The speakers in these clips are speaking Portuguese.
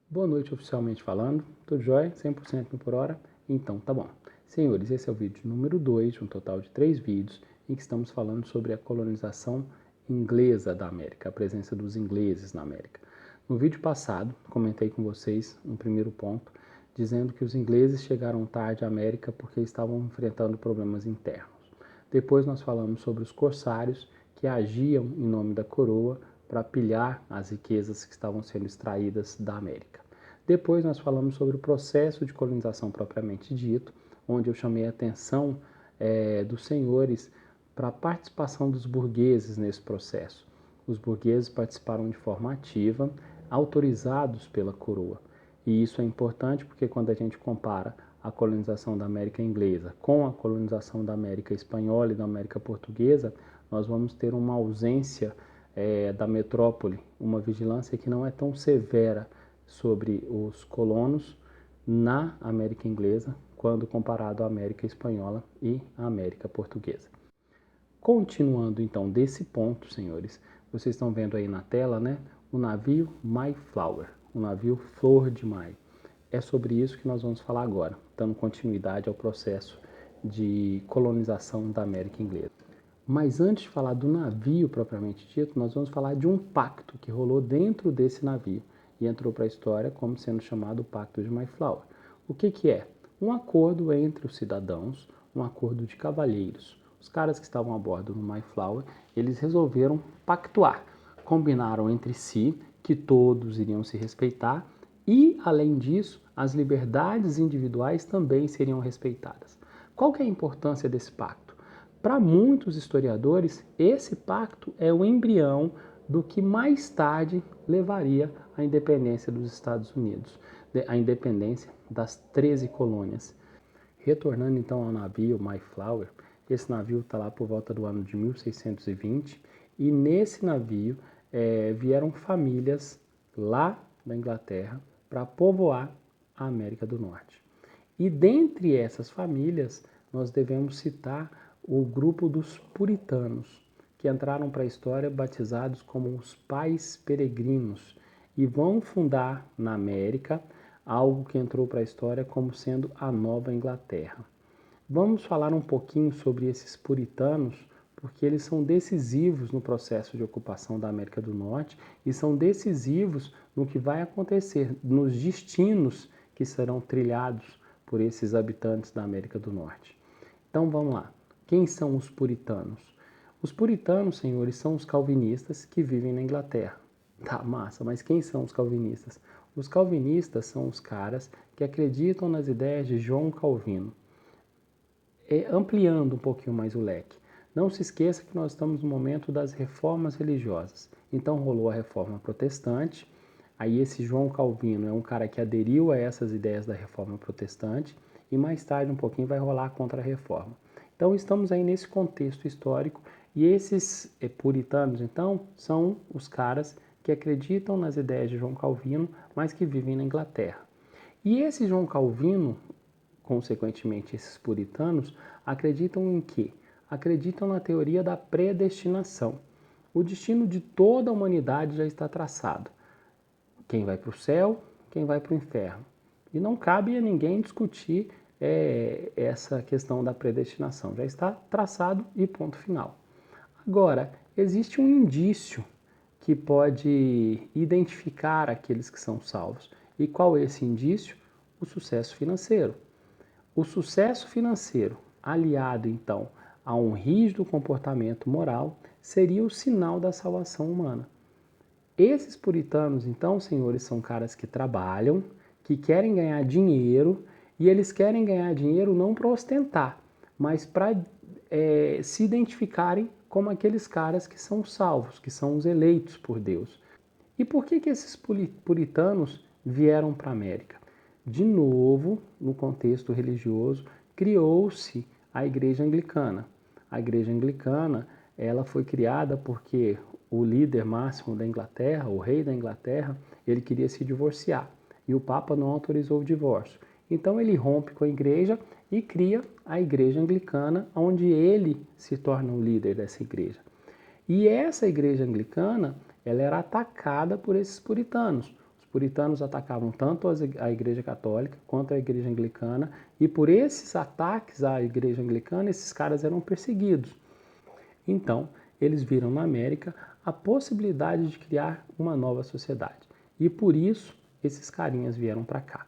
Boa noite, oficialmente falando. Tudo jóia? 100% mil por hora? Então, tá bom. Senhores, esse é o vídeo número 2 de um total de 3 vídeos em que estamos falando sobre a colonização inglesa da América, a presença dos ingleses na América. No vídeo passado, comentei com vocês um primeiro ponto, dizendo que os ingleses chegaram tarde à América porque estavam enfrentando problemas internos. Depois nós falamos sobre os corsários que agiam em nome da coroa para pilhar as riquezas que estavam sendo extraídas da América. Depois nós falamos sobre o processo de colonização propriamente dito, onde eu chamei a atenção dos senhores para a participação dos burgueses nesse processo. Os burgueses participaram de forma ativa, autorizados pela coroa. E isso é importante porque quando a gente compara a colonização da América inglesa com a colonização da América espanhola e da América portuguesa, nós vamos ter uma ausência da metrópole, uma vigilância que não é tão severa sobre os colonos na América inglesa quando comparado à América espanhola e à América portuguesa. Continuando então desse ponto, senhores, vocês estão vendo aí na tela, né, o navio Mayflower, o navio Flor de Maio. É sobre isso que nós vamos falar agora, dando continuidade ao processo de colonização da América inglesa. Mas antes de falar do navio propriamente dito, nós vamos falar de um pacto que rolou dentro desse navio e entrou para a história como sendo chamado o Pacto de Mayflower. O que é? Um acordo entre os cidadãos, um acordo de cavalheiros. Os caras que estavam a bordo no Mayflower, eles resolveram pactuar, combinaram entre si que todos iriam se respeitar e, além disso, as liberdades individuais também seriam respeitadas. Qual que é a importância desse pacto? Para muitos historiadores, esse pacto é o embrião do que mais tarde levaria à independência dos Estados Unidos, a independência das 13 colônias. Retornando então ao navio Mayflower, esse navio está lá por volta do ano de 1620 e nesse navio vieram famílias lá da Inglaterra para povoar a América do Norte. E dentre essas famílias, nós devemos citar o grupo dos puritanos, que entraram para a história batizados como os pais peregrinos e vão fundar na América algo que entrou para a história como sendo a Nova Inglaterra. Vamos falar um pouquinho sobre esses puritanos, porque eles são decisivos no processo de ocupação da América do Norte e são decisivos no que vai acontecer, nos destinos que serão trilhados por esses habitantes da América do Norte. Então vamos lá. Quem são os puritanos? Os puritanos, senhores, são os calvinistas que vivem na Inglaterra. Tá, massa, mas quem são os calvinistas? Os calvinistas são os caras que acreditam nas ideias de João Calvino. Ampliando um pouquinho mais o leque. Não se esqueça que nós estamos no momento das reformas religiosas. Então rolou a reforma protestante, aí esse João Calvino é um cara que aderiu a essas ideias da reforma protestante e mais tarde um pouquinho vai rolar a contra-reforma. Então estamos aí nesse contexto histórico e esses puritanos então são os caras que acreditam nas ideias de João Calvino, mas que vivem na Inglaterra. E esse João Calvino, consequentemente esses puritanos, acreditam em quê? Acreditam na teoria da predestinação. O destino de toda a humanidade já está traçado. Quem vai para o céu, quem vai para o inferno. E não cabe a ninguém discutir essa questão da predestinação. Já está traçado e ponto final. Agora, existe um indício que pode identificar aqueles que são salvos. E qual é esse indício? O sucesso financeiro. O sucesso financeiro, aliado então a um rígido comportamento moral, seria o sinal da salvação humana. Esses puritanos, então, senhores, são caras que trabalham, que querem ganhar dinheiro, e eles querem ganhar dinheiro não para ostentar, mas para se identificarem como aqueles caras que são salvos, que são os eleitos por Deus. E por que esses puritanos vieram para a América? De novo, no contexto religioso, criou-se a Igreja Anglicana. A Igreja Anglicana, ela foi criada porque o líder máximo da Inglaterra, o rei da Inglaterra, ele queria se divorciar e o Papa não autorizou o divórcio. Então ele rompe com a igreja e cria a Igreja Anglicana, onde ele se torna o líder dessa igreja. E essa Igreja Anglicana, ela era atacada por esses puritanos. Os puritanos atacavam tanto a Igreja Católica quanto a Igreja Anglicana, e por esses ataques à Igreja Anglicana, esses caras eram perseguidos. Então, eles viram na América a possibilidade de criar uma nova sociedade. E por isso, esses carinhas vieram para cá.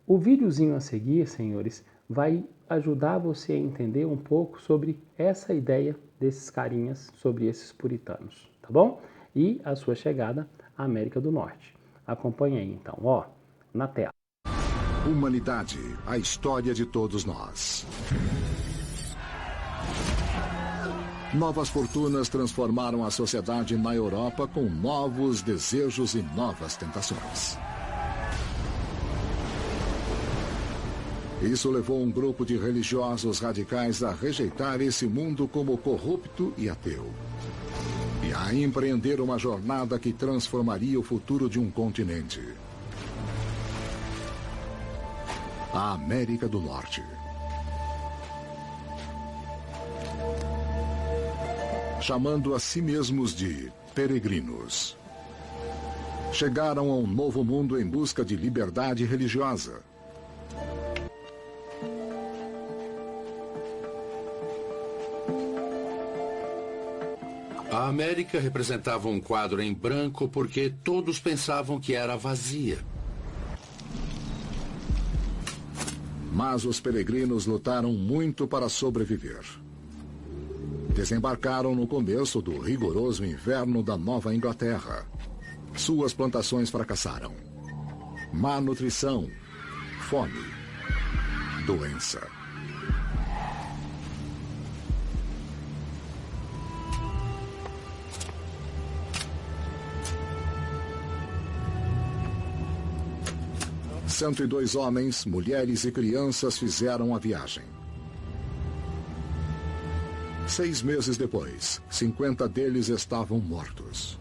O videozinho a seguir, senhores, vai ajudar você a entender um pouco sobre essa ideia desses carinhas, sobre esses puritanos, tá bom? E a sua chegada à América do Norte. Acompanhe aí, então, ó, na tela. Humanidade, a história de todos nós. Novas fortunas transformaram a sociedade na Europa com novos desejos e novas tentações. Isso levou um grupo de religiosos radicais a rejeitar esse mundo como corrupto e ateu. E a empreender uma jornada que transformaria o futuro de um continente. A América do Norte. Chamando a si mesmos de peregrinos. Chegaram a um novo mundo em busca de liberdade religiosa. A América representava um quadro em branco porque todos pensavam que era vazia. Mas os peregrinos lutaram muito para sobreviver. Desembarcaram no começo do rigoroso inverno da Nova Inglaterra. Suas plantações fracassaram. Má nutrição, fome, doença. Cento e 102 homens, mulheres e crianças fizeram a viagem. 6 meses depois, 50 deles estavam mortos.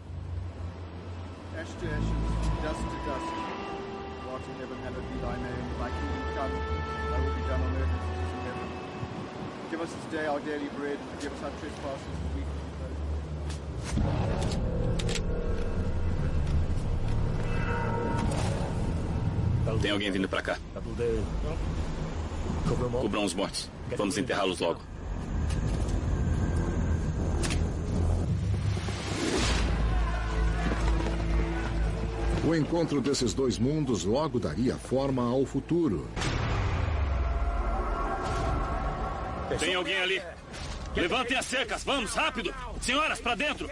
Tem alguém vindo pra cá. Cubram os mortos. Vamos enterrá-los logo. O encontro desses dois mundos logo daria forma ao futuro. Tem alguém ali. Levantem as cercas. Vamos, rápido. Senhoras, pra dentro.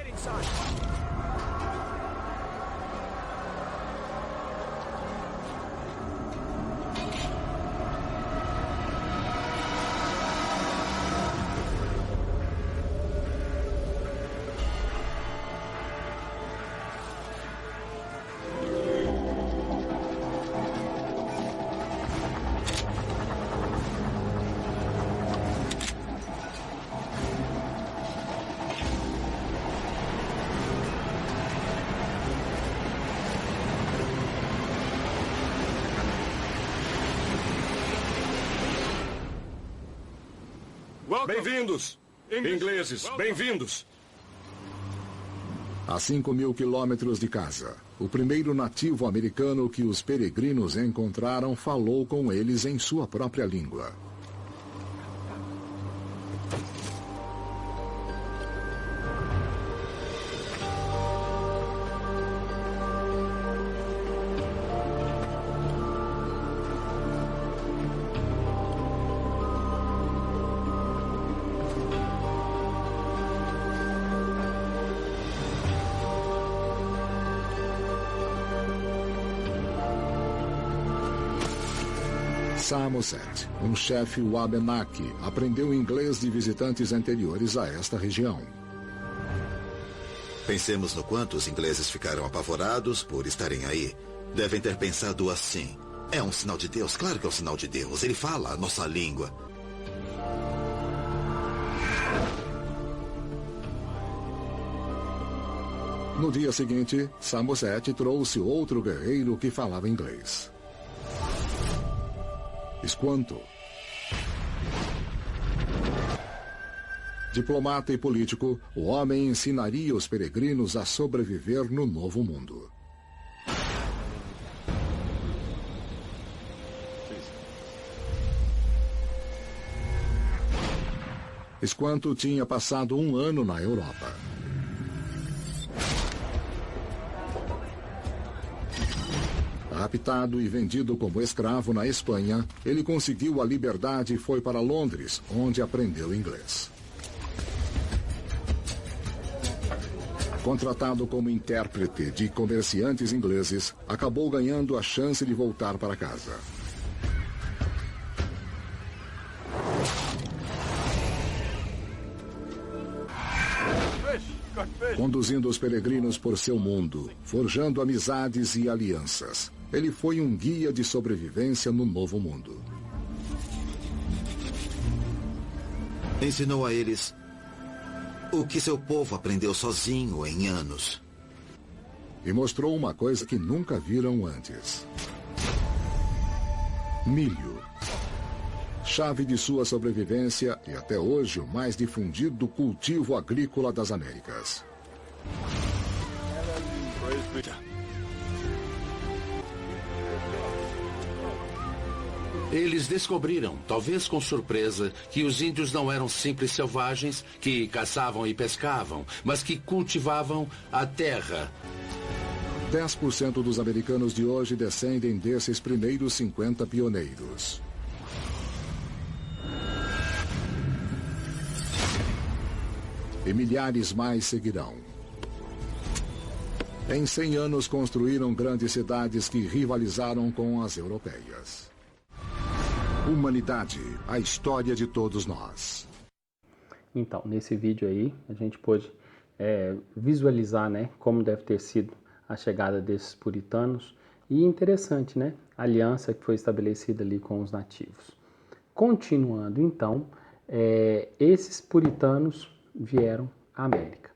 Bem-vindos, ingleses, bem-vindos. A 5.000 quilômetros de casa, o primeiro nativo americano que os peregrinos encontraram falou com eles em sua própria língua. Samoset, um chefe Wabanaki, aprendeu inglês de visitantes anteriores a esta região. Pensemos no quanto os ingleses ficaram apavorados por estarem aí. Devem ter pensado assim: é um sinal de Deus? Claro que é um sinal de Deus. Ele fala a nossa língua. No dia seguinte, Samoset trouxe outro guerreiro que falava inglês. Esquanto. Diplomata e político, o homem ensinaria os peregrinos a sobreviver no novo mundo. Esquanto tinha passado um ano na Europa. Raptado e vendido como escravo na Espanha, ele conseguiu a liberdade e foi para Londres, onde aprendeu inglês. Contratado como intérprete de comerciantes ingleses, acabou ganhando a chance de voltar para casa. Conduzindo os peregrinos por seu mundo, forjando amizades e alianças. Ele foi um guia de sobrevivência no novo mundo. Ensinou a eles o que seu povo aprendeu sozinho em anos. E mostrou uma coisa que nunca viram antes. Milho. Chave de sua sobrevivência e até hoje o mais difundido cultivo agrícola das Américas. Eles descobriram, talvez com surpresa, que os índios não eram simples selvagens que caçavam e pescavam, mas que cultivavam a terra. 10% dos americanos de hoje descendem desses primeiros 50 pioneiros. E milhares mais seguirão. Em 100 anos construíram grandes cidades que rivalizaram com as europeias. Humanidade, a história de todos nós. Então, nesse vídeo aí, a gente pôde visualizar, né, como deve ter sido a chegada desses puritanos. E interessante, né, a aliança que foi estabelecida ali com os nativos. Continuando, então, esses puritanos vieram à América.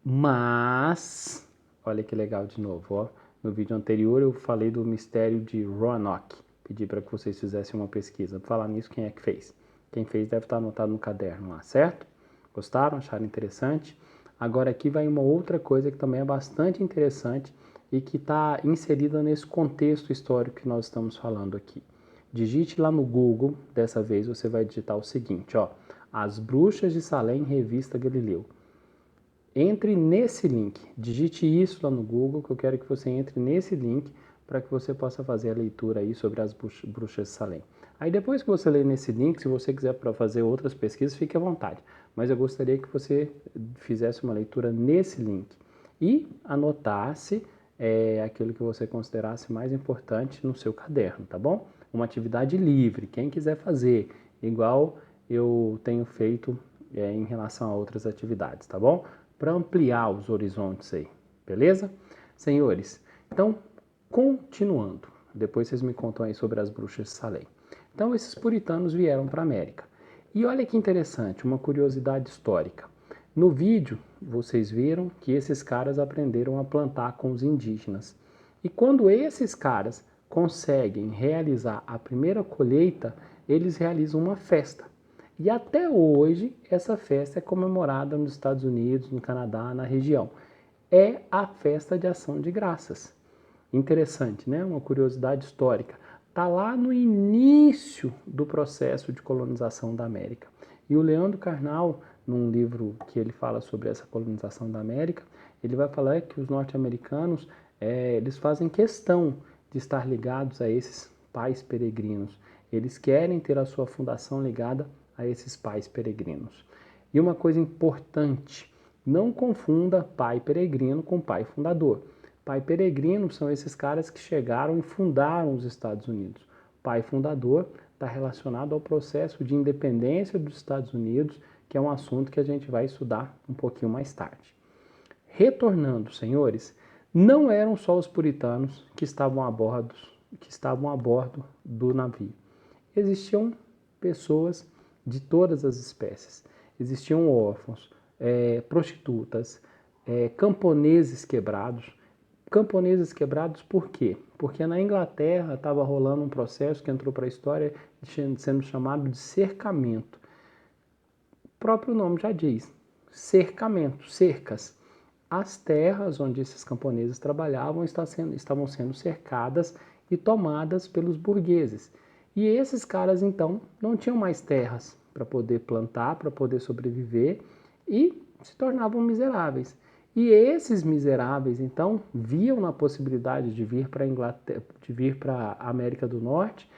Mas, olha que legal de novo, ó. No vídeo anterior eu falei do mistério de Roanoke. Pedi para que vocês fizessem uma pesquisa. Por falar nisso, quem é que fez? Quem fez deve estar anotado no caderno lá, certo? Gostaram? Acharam interessante? Agora aqui vai uma outra coisa que também é bastante interessante e que está inserida nesse contexto histórico que nós estamos falando aqui. Digite lá no Google, dessa vez você vai digitar o seguinte, ó. As Bruxas de Salem, Revista Galileu. Entre nesse link, digite isso lá no Google, que eu quero que você entre nesse link para que você possa fazer a leitura aí sobre as Bruxas de Salem. Aí depois que você ler nesse link, se você quiser para fazer outras pesquisas, fique à vontade. Mas eu gostaria que você fizesse uma leitura nesse link e anotasse aquilo que você considerasse mais importante no seu caderno, tá bom? Uma atividade livre, quem quiser fazer, igual eu tenho feito em relação a outras atividades, tá bom? Para ampliar os horizontes aí, beleza? Senhores, então, continuando, depois vocês me contam aí sobre as Bruxas de Salem. Então, esses puritanos vieram para a América. E olha que interessante, uma curiosidade histórica. No vídeo, vocês viram que esses caras aprenderam a plantar com os indígenas. E quando esses caras conseguem realizar a primeira colheita, eles realizam uma festa. E até hoje, essa festa é comemorada nos Estados Unidos, no Canadá, na região. É a festa de ação de graças. Interessante, né? Uma curiosidade histórica. Está lá no início do processo de colonização da América. E o Leandro Carnal, num livro que ele fala sobre essa colonização da América, ele vai falar que os norte-americanos, eles fazem questão de estar ligados a esses pais peregrinos. Eles querem ter a sua fundação ligada a esses pais peregrinos. E uma coisa importante, não confunda pai peregrino com pai fundador. Pai peregrino são esses caras que chegaram e fundaram os Estados Unidos. Pai fundador está relacionado ao processo de independência dos Estados Unidos, que é um assunto que a gente vai estudar um pouquinho mais tarde. Retornando, senhores, não eram só os puritanos que estavam a bordo do navio. Existiam pessoas de todas as espécies. Existiam órfãos, prostitutas, camponeses quebrados. Camponeses quebrados por quê? Porque na Inglaterra estava rolando um processo que entrou para a história sendo chamado de cercamento. O próprio nome já diz, cercamento, cercas. As terras onde esses camponeses trabalhavam estavam sendo cercadas e tomadas pelos burgueses. E esses caras, então, não tinham mais terras para poder plantar, para poder sobreviver, e se tornavam miseráveis. E esses miseráveis, então, viam na possibilidade de vir para a Inglaterra, de vir para a América do Norte,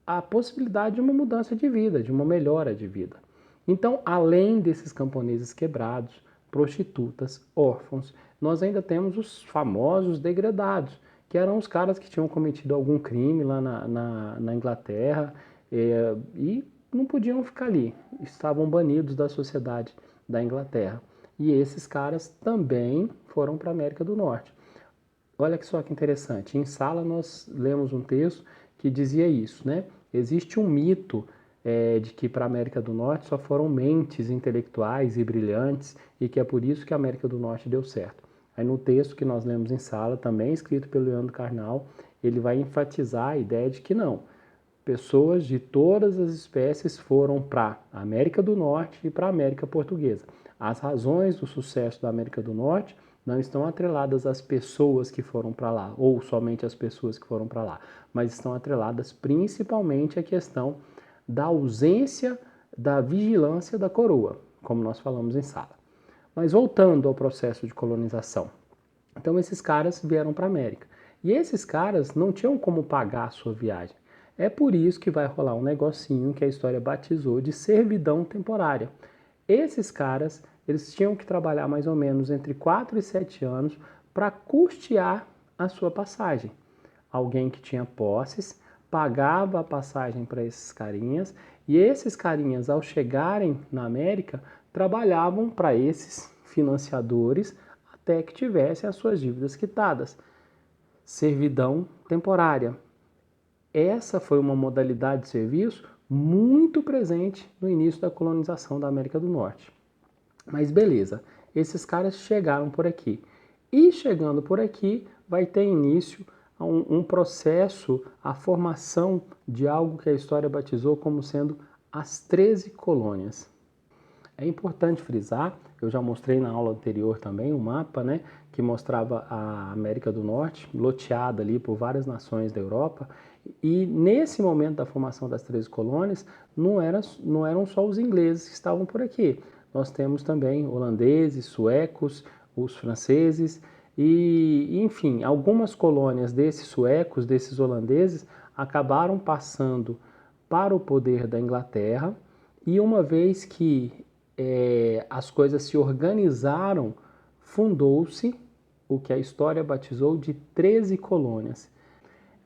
a possibilidade de uma mudança de vida, de uma melhora de vida. Então, além desses camponeses quebrados, prostitutas, órfãos, nós ainda temos os famosos degradados, que eram os caras que tinham cometido algum crime lá na Inglaterra e não podiam ficar ali, estavam banidos da sociedade da Inglaterra. E esses caras também foram para a América do Norte. Olha só que interessante, em Sala nós lemos um texto que dizia isso, né? Existe um mito de que para a América do Norte só foram mentes intelectuais e brilhantes e que é por isso que a América do Norte deu certo. Aí no texto que nós lemos em Sala, também escrito pelo Leandro Carnal, ele vai enfatizar a ideia de que não, pessoas de todas as espécies foram para a América do Norte e para a América Portuguesa. As razões do sucesso da América do Norte não estão atreladas às pessoas que foram para lá, ou somente às pessoas que foram para lá, mas estão atreladas principalmente à questão da ausência da vigilância da coroa, como nós falamos em Sala. Mas voltando ao processo de colonização, então esses caras vieram para a América. E esses caras não tinham como pagar a sua viagem. É por isso que vai rolar um negocinho que a história batizou de servidão temporária. Esses caras, eles tinham que trabalhar mais ou menos entre 4 e 7 anos para custear a sua passagem. Alguém que tinha posses pagava a passagem para esses carinhas e esses carinhas, ao chegarem na América, trabalhavam para esses financiadores até que tivessem as suas dívidas quitadas. Servidão temporária. Essa foi uma modalidade de serviço muito presente no início da colonização da América do Norte. Mas beleza, esses caras chegaram por aqui. E chegando por aqui, vai ter início um processo, a formação de algo que a história batizou como sendo as 13 colônias. É importante frisar, eu já mostrei na aula anterior também um mapa, né, que mostrava a América do Norte, loteada ali por várias nações da Europa, e nesse momento da formação das 13 colônias, não eram só os ingleses que estavam por aqui. Nós temos também holandeses, suecos, os franceses, e enfim, algumas colônias desses suecos, desses holandeses, acabaram passando para o poder da Inglaterra, e uma vez que as coisas se organizaram, fundou-se o que a história batizou de 13 colônias.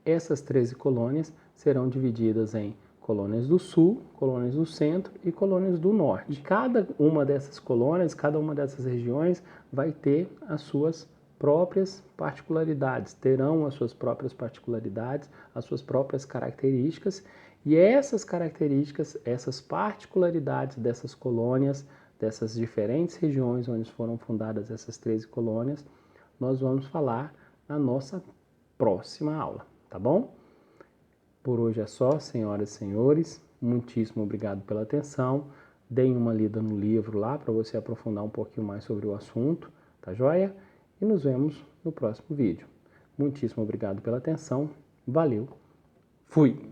Essas 13 colônias serão divididas em colônias do Sul, colônias do Centro e colônias do Norte. E cada uma dessas colônias, cada uma dessas regiões vai ter as suas próprias particularidades, terão as suas próprias particularidades, as suas próprias características, e essas características, essas particularidades dessas colônias, dessas diferentes regiões onde foram fundadas essas 13 colônias, nós vamos falar na nossa próxima aula, tá bom? Por hoje é só, senhoras e senhores, muitíssimo obrigado pela atenção, deem uma lida no livro lá para você aprofundar um pouquinho mais sobre o assunto, tá joia? E nos vemos no próximo vídeo. Muitíssimo obrigado pela atenção, valeu, fui!